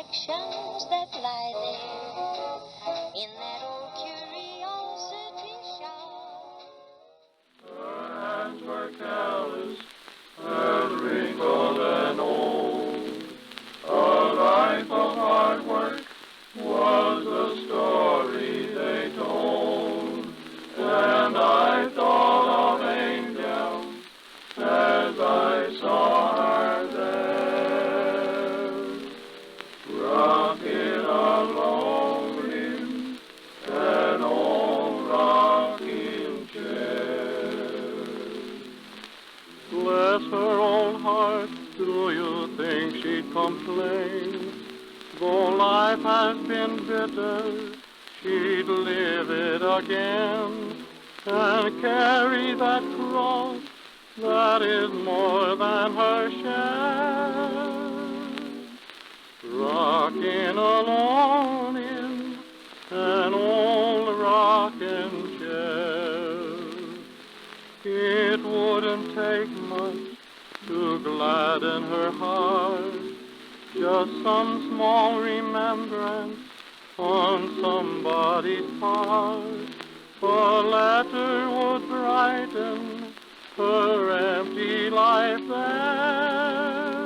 reflections that lie there in that old curiosity shop. Her hands were callous and wrinkled and old. A life of hard work was the story they told. And I thought of angels as I saw her there, rocking alone in an old rocking chair. Bless her old heart, do you think she'd complain? Though life has been bitter, she'd live it again and carry that cross that is more than her share. Rocking alone in an old rocking chair. It wouldn't take much to gladden her heart, just some small remembrance on somebody's part. A letter would brighten her empty life there,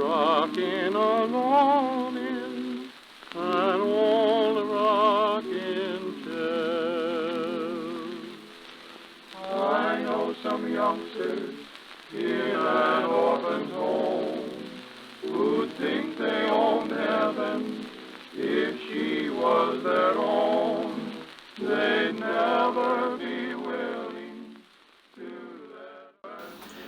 rocking alone in an old rocking chair. I know some youngsters in an orphan's home who'd think they owned heaven if she was their own. They'd never be willing to let her.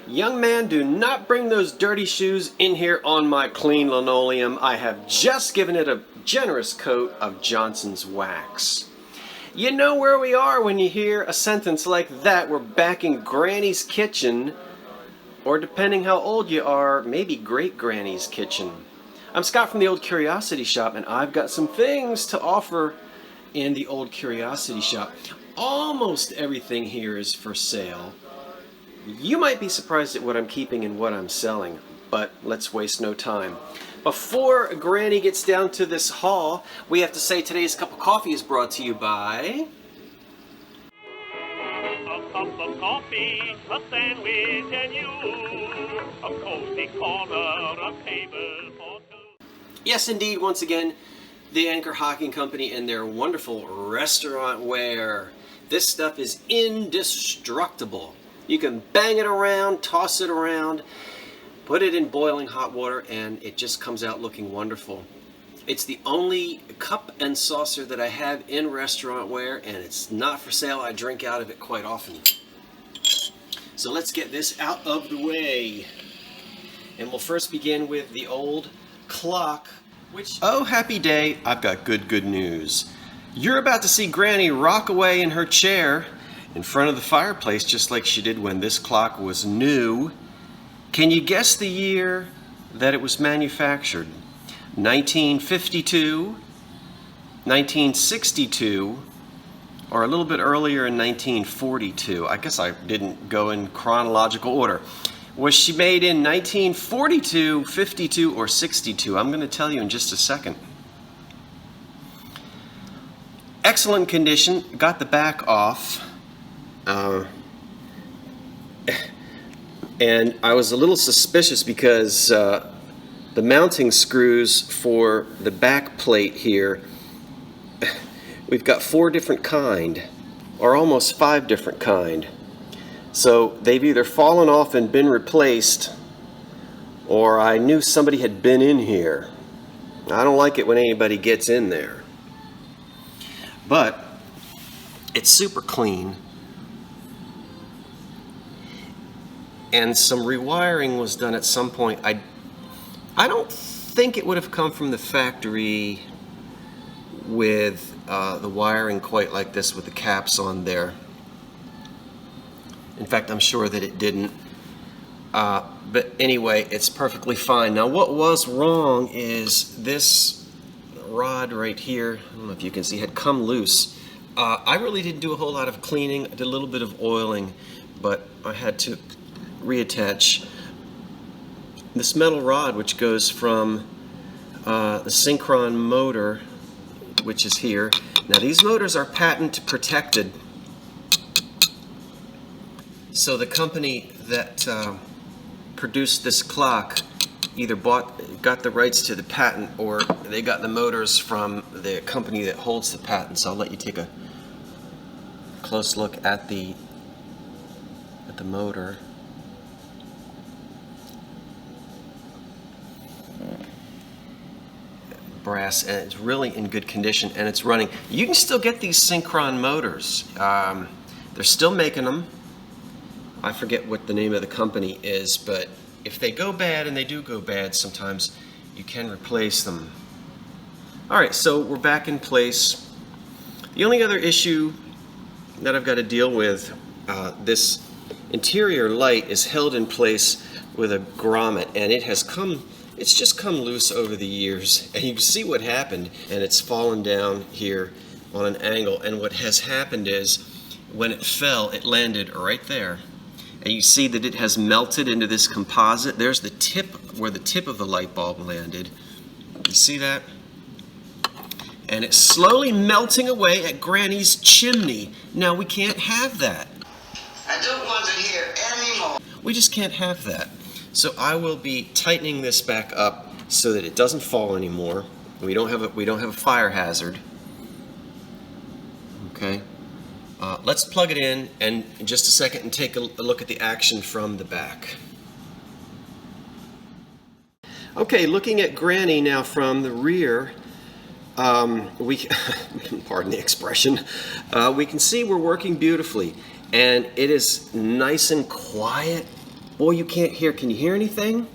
Young man, do not bring those dirty shoes in here on my clean linoleum. I have just given it a generous coat of Johnson's wax. You know where we are when you hear a sentence like that. We're back in Granny's kitchen, or depending how old you are, maybe Great Granny's kitchen. I'm Scott from the Old Curiosity Shop, and I've got some things to offer in the Old Curiosity Shop. Almost everything here is for sale. You might be surprised at what I'm keeping and what I'm selling, but let's waste no time. Before Granny gets down to this haul, we have to say today's cup of coffee is brought to you by... A cup of coffee, a sandwich, and you, a cozy corner, a table for two. Yes, indeed, once again, the Anchor Hocking Company and their wonderful restaurant ware. This stuff is indestructible. You can bang it around, toss it around, put it in boiling hot water, and it just comes out looking wonderful. It's the only cup and saucer that I have in restaurant ware, and it's not for sale. I drink out of it quite often. So let's get this out of the way. And we'll first begin with the old clock, which, oh happy day, I've got good news. You're about to see Granny rock away in her chair in front of the fireplace just like she did when this clock was new. Can you guess the year that it was manufactured? 1952, 1962, or a little bit earlier in 1942. I guess I didn't go in chronological order. Was she made in 1942, 52, or 62? I'm going to tell you in just a second. Excellent condition. Got the back off. And I was a little suspicious because the mounting screws for the back plate here, we've got 4 different kind, or almost 5 different kind. So they've either fallen off and been replaced, or I knew somebody had been in here. I don't like it when anybody gets in there. But it's super clean. And some rewiring was done at some point. I don't think it would have come from the factory with the wiring quite like this with the caps on there. In fact, I'm sure that it didn't. But anyway, it's perfectly fine. Now what was wrong is this rod right here, I don't know if you can see, had come loose. I really didn't do a whole lot of cleaning. I did a little bit of oiling, but I had to reattach this metal rod, which goes from the Synchron motor, which is here. Now these motors are patent protected, so the company that produced this clock either got the rights to the patent, or they got the motors from the company that holds the patent. So I'll let you take a close look at the motor. Brass, and it's really in good condition, and it's running. You can still get these Synchron motors. They're still making them. I forget what the name of the company is, but if they go bad, and they do go bad sometimes, you can replace them. Alright, so we're back in place. The only other issue that I've got to deal with, this interior light is held in place with a grommet, and it's just come loose over the years, and you can see what happened, and it's fallen down here on an angle. And what has happened is, when it fell, it landed right there, and you see that it has melted into this composite. There's the tip, where the tip of the light bulb landed. You see that? And it's slowly melting away at Granny's chimney. Now we can't have that. I don't want it here anymore. We just can't have that. So I will be tightening this back up so that it doesn't fall anymore. We don't have a fire hazard. Okay. Let's plug it in just a second and take a look at the action from the back. Okay, looking at Granny now from the rear, pardon the expression, we can see we're working beautifully, and it is nice and quiet. Boy, you can't hear. Can you hear anything?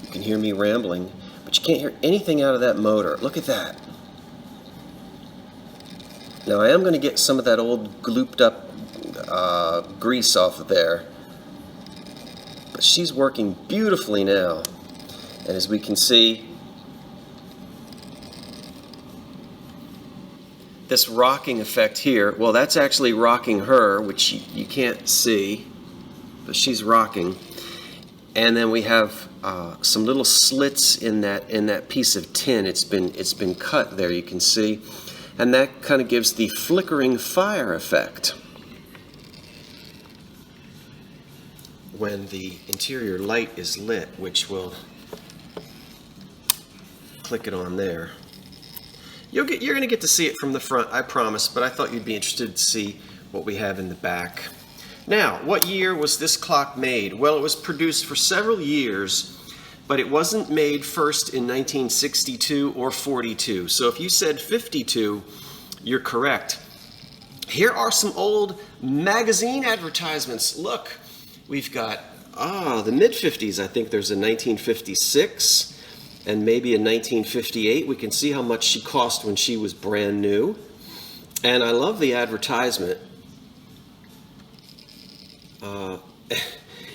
You can hear me rambling, but you can't hear anything out of that motor. Look at that. Now I am going to get some of that old glooped up grease off of there, but she's working beautifully now. And as we can see, this rocking effect here, well, that's actually rocking her, which you can't see, but she's rocking. And then we have some little slits in that piece of tin. It's been cut there, you can see, and that kind of gives the flickering fire effect when the interior light is lit, which will click it on there. You're going to get to see it from the front, I promise, but I thought you'd be interested to see what we have in the back. Now, what year was this clock made? Well, it was produced for several years, but it wasn't made first in 1962 or 42. So if you said 52, you're correct. Here are some old magazine advertisements. Look, we've got, the mid-50s. I think there's a 1956 and maybe a 1958. We can see how much she cost when she was brand new. And I love the advertisement.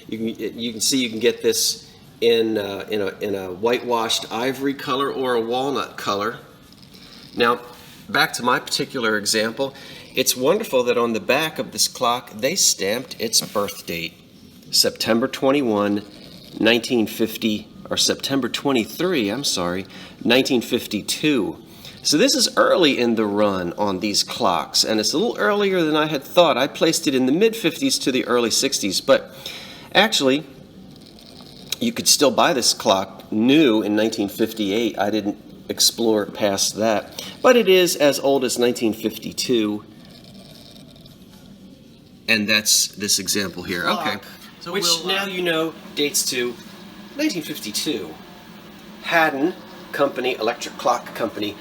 You can see you can get this in a whitewashed ivory color or a walnut color. Now, back to my particular example, it's wonderful that on the back of this clock they stamped its birth date, September 21, 1950, or September 23, I'm sorry, 1952. So this is early in the run on these clocks, and it's a little earlier than I had thought. I placed it in the mid-50s to the early 60s, but actually, you could still buy this clock new in 1958. I didn't explore past that, but it is as old as 1952, and that's this example here. Okay, so which now you know dates to 1952. Haddon Company, electric clock company,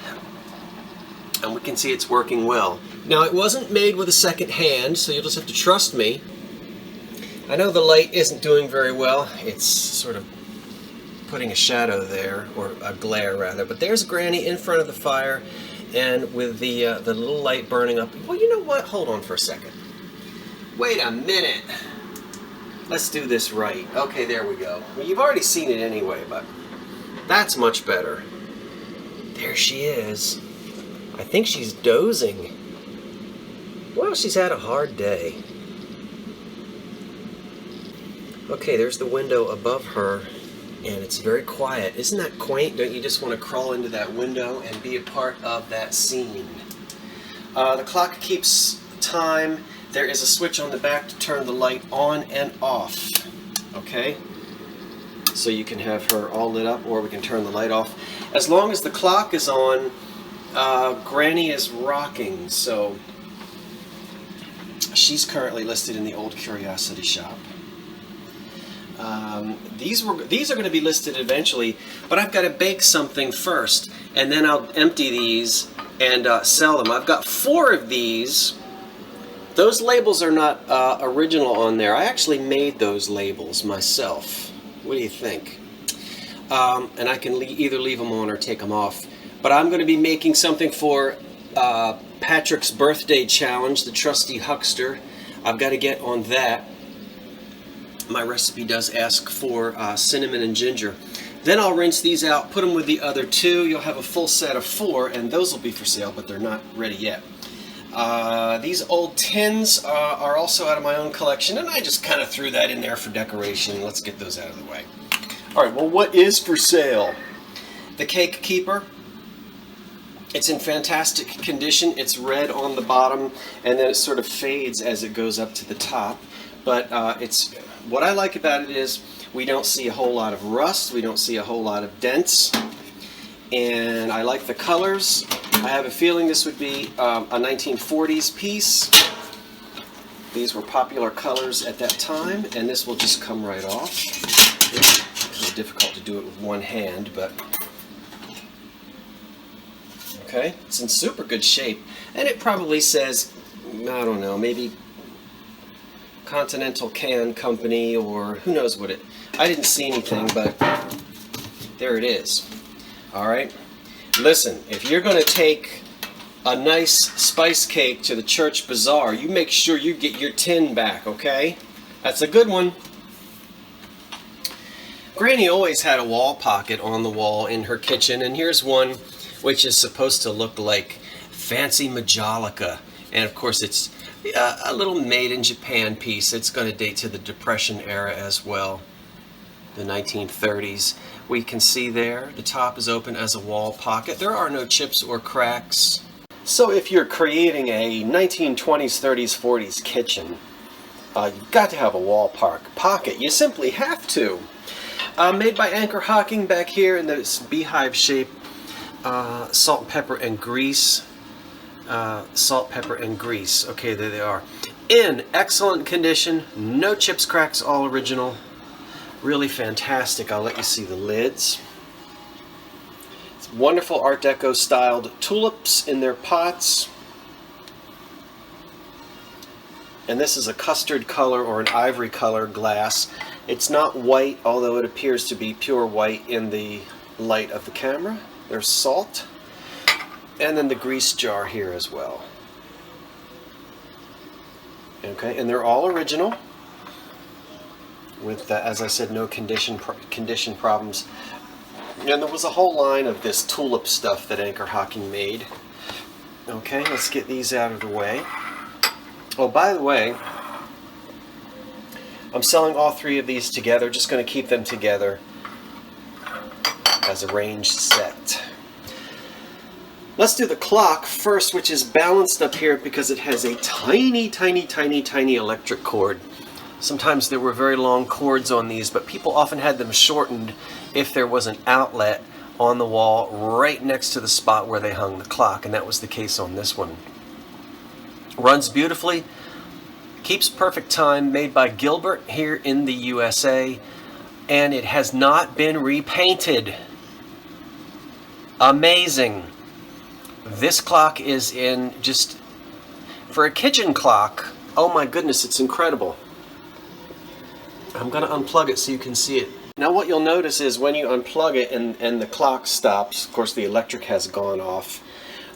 and we can see it's working well. Now, it wasn't made with a second hand, so you'll just have to trust me. I know the light isn't doing very well. It's sort of putting a shadow there, or a glare rather, but there's Granny in front of the fire, and with the little light burning up. Well, you know what? Hold on for a second. Wait a minute. Let's do this right. Okay, there we go. Well, you've already seen it anyway, but that's much better. There she is. I think she's dozing. Well, she's had a hard day. Okay, there's the window above her. and it's very quiet. Isn't that quaint? Don't you just want to crawl into that window and be a part of that scene? The clock keeps time. There is a switch on the back to turn the light on and off. Okay? So you can have her all lit up, or we can turn the light off. As long as the clock is on, Granny is rocking, so she's currently listed in the Old Curiosity Shop. These are going to be listed eventually, but I've got to bake something first, and then I'll empty these and sell them. I've got 4 of these. Those labels are not original on there. I actually made those labels myself. What do you think? And I can either leave them on or take them off. But I'm going to be making something for Patrick's birthday challenge, the trusty huckster. I've got to get on that. My recipe does ask for cinnamon and ginger. Then I'll rinse these out, put them with the other 2. You'll have a full set of 4, and those will be for sale, but they're not ready yet. These old tins are also out of my own collection, and I just kind of threw that in there for decoration. Let's get those out of the way. All right, well, what is for sale? The Cake Keeper. It's in fantastic condition. It's red on the bottom, and then it sort of fades as it goes up to the top. But what I like about it is we don't see a whole lot of rust. We don't see a whole lot of dents. And I like the colors. I have a feeling this would be a 1940s piece. These were popular colors at that time, and this will just come right off. It's kind of difficult to do it with one hand, but okay, it's in super good shape, and it probably says, I don't know, maybe Continental Can Company, or who knows what it. I didn't see anything, but there it is. All right. Listen, if you're going to take a nice spice cake to the church bazaar, you make sure you get your tin back, okay? That's a good one. Granny always had a wall pocket on the wall in her kitchen, and here's one which is supposed to look like fancy Majolica. And of course it's a little made in Japan piece. It's going to date to the Depression era as well, the 1930s. We can see there the top is open as a wall pocket. There are no chips or cracks. So if you're creating a 1920s, 30s, 40s kitchen, you've got to have a wall pocket. You simply have to. Made by Anchor Hocking back here in this beehive shape. Salt, pepper, and grease. Salt, pepper, and grease. Okay, there they are. In excellent condition. No chips, cracks, all original. Really fantastic. I'll let you see the lids. It's wonderful Art Deco styled tulips in their pots. And this is a custard color or an ivory color glass. It's not white, although it appears to be pure white in the light of the camera. There's salt. And then the grease jar here as well. Okay, and they're all original. With, as I said, no condition problems. And there was a whole line of this tulip stuff that Anchor Hocking made. Okay, let's get these out of the way. Oh, by the way, I'm selling all 3 of these together. Just going to keep them together as a ranged set. Let's do the clock first, which is balanced up here because it has a tiny, tiny, tiny, tiny electric cord. Sometimes there were very long cords on these, but people often had them shortened if there was an outlet on the wall right next to the spot where they hung the clock, and that was the case on this one. Runs beautifully, keeps perfect time, made by Gilbert here in the USA, and it has not been repainted. Amazing. This clock is in just, for a kitchen clock, oh my goodness, it's incredible. I'm going to unplug it so you can see it. Now what you'll notice is when you unplug it and the clock stops, of course the electric has gone off,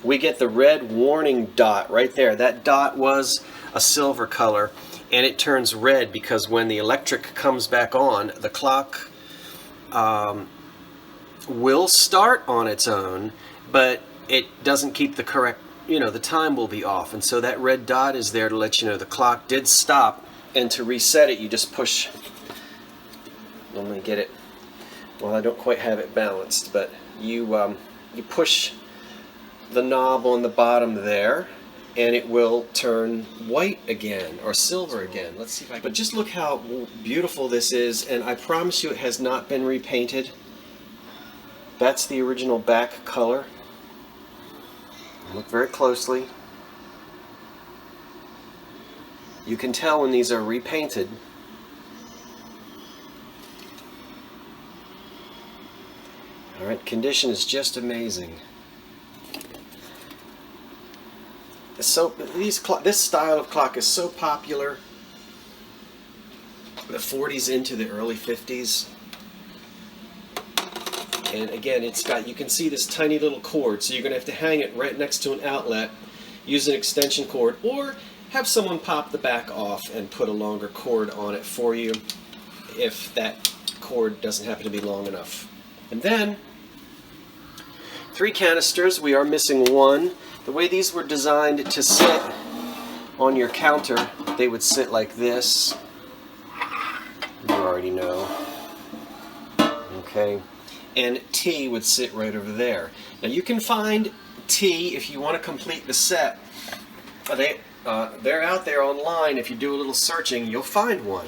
we get the red warning dot right there. That dot was a silver color, and it turns red because when the electric comes back on, the clock will start on its own, but it doesn't keep the correct, the time will be off. And so that red dot is there to let you know the clock did stop. And to reset it, you just push, let me get it Well, I don't quite have it balanced, but you push the knob on the bottom there, and it will turn white again, or silver again. Let's see if I can. But just look how beautiful this is, and I promise you it has not been repainted. That's the original back color. Look very closely. You can tell when these are repainted. Alright, condition is just amazing. So this style of clock is so popular, the 40s into the early 50s. And again, it's got, you can see this tiny little cord, so you're going to have to hang it right next to an outlet, use an extension cord, or have someone pop the back off and put a longer cord on it for you if that cord doesn't happen to be long enough. And then 3 canisters. We are missing one. The way these were designed to sit on your counter, they would sit like this. You already know. Okay. And T would sit right over there. Now you can find T if you want to complete the set. They're out there online. If you do a little searching, you'll find one.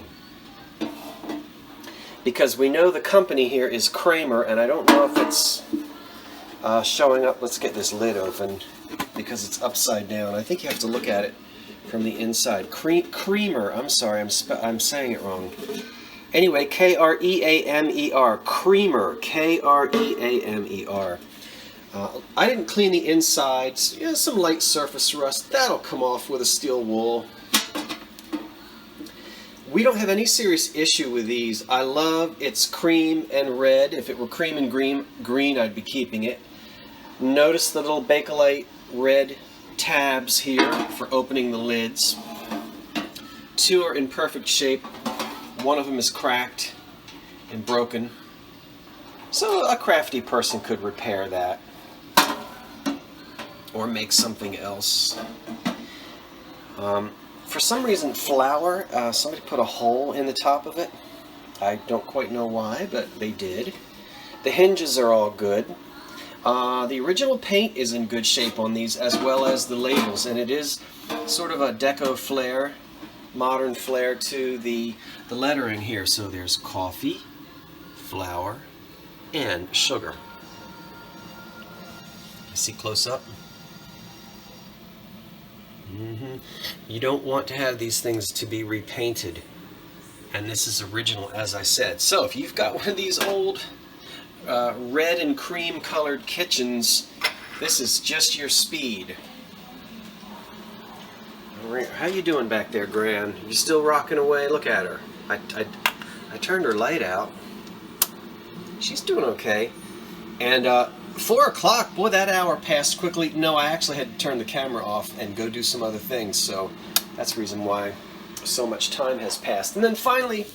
Because we know the company here is Kramer, and I don't know if it's showing up. Let's get this lid open because it's upside down. I think you have to look at it from the inside. Creamer. I'm sorry, I'm saying it wrong. Anyway, K-R-E-A-M-E-R. Creamer. K-R-E-A-M-E-R. I didn't clean the insides. Yeah, some light surface rust. That'll come off with a steel wool. We don't have any serious issue with these. I love it's cream and red. If it were cream and green, I'd be keeping it. Notice the little Bakelite red tabs here for opening the lids. 2 are in perfect shape. One of them is cracked and broken. So a crafty person could repair that or make something else. For some reason, flour, somebody put a hole in the top of it. I don't quite know why, but they did. The hinges are all good. The original paint is in good shape on these, as well as the labels, and it is sort of a Deco flair, modern flair to the lettering here. So there's coffee, flour, and sugar. You see close up? You don't want to have these things to be repainted, and this is original, as I said. So if you've got one of these old red and cream colored kitchens, this is just your speed. How you doing back there, Gran? You still rocking away? Look at her. I turned her light out. She's doing okay. And 4 o'clock, boy, that hour passed quickly. No, I actually had to turn the camera off and go do some other things, so that's the reason why so much time has passed. And then finally,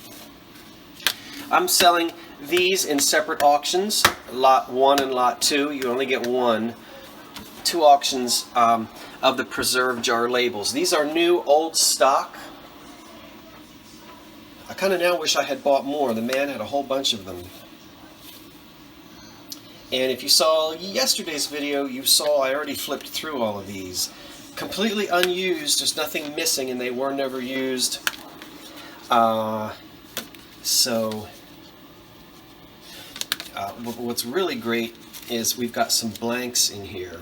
I'm selling these in separate auctions, lot 1 and lot 2. You only get one. 2 auctions of the preserve jar labels. These are new, old stock. I kind of now wish I had bought more. The man had a whole bunch of them. And if you saw yesterday's video, you saw I already flipped through all of these. Completely unused, there's nothing missing, and they were never used. What's really great is we've got some blanks in here.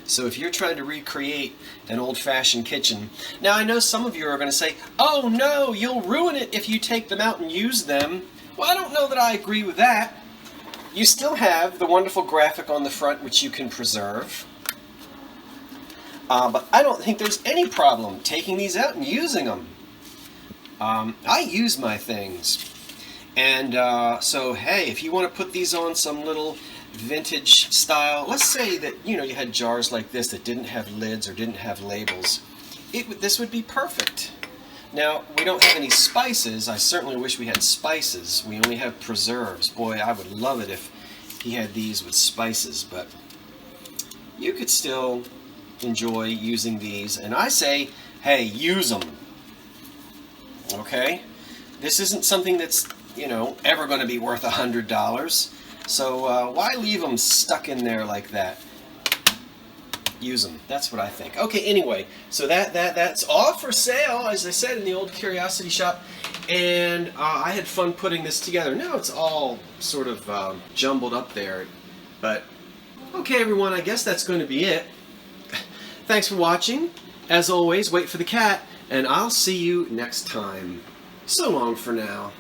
So if you're trying to recreate an old-fashioned kitchen, now I know some of you are going to say, oh no, you'll ruin it if you take them out and use them. Well, I don't know that I agree with that. You still have the wonderful graphic on the front, which you can preserve. But I don't think there's any problem taking these out and using them. I use my things. And so, hey, if you want to put these on some little vintage style, let's say that, you know, you had jars like this that didn't have lids or didn't have labels, this would be perfect. Now, we don't have any spices. I certainly wish we had spices. We only have preserves. Boy, I would love it if he had these with spices, but you could still enjoy using these. And I say, hey, use them. Okay? This isn't something that's you know, ever going to be worth $100. So why leave them stuck in there like that? Use them. That's what I think. Okay, anyway, so that's all for sale, as I said, in the old Curiosity Shop. And I had fun putting this together. Now it's all sort of jumbled up there. But, okay, everyone, I guess that's going to be it. Thanks for watching. As always, wait for the cat, and I'll see you next time. So long for now.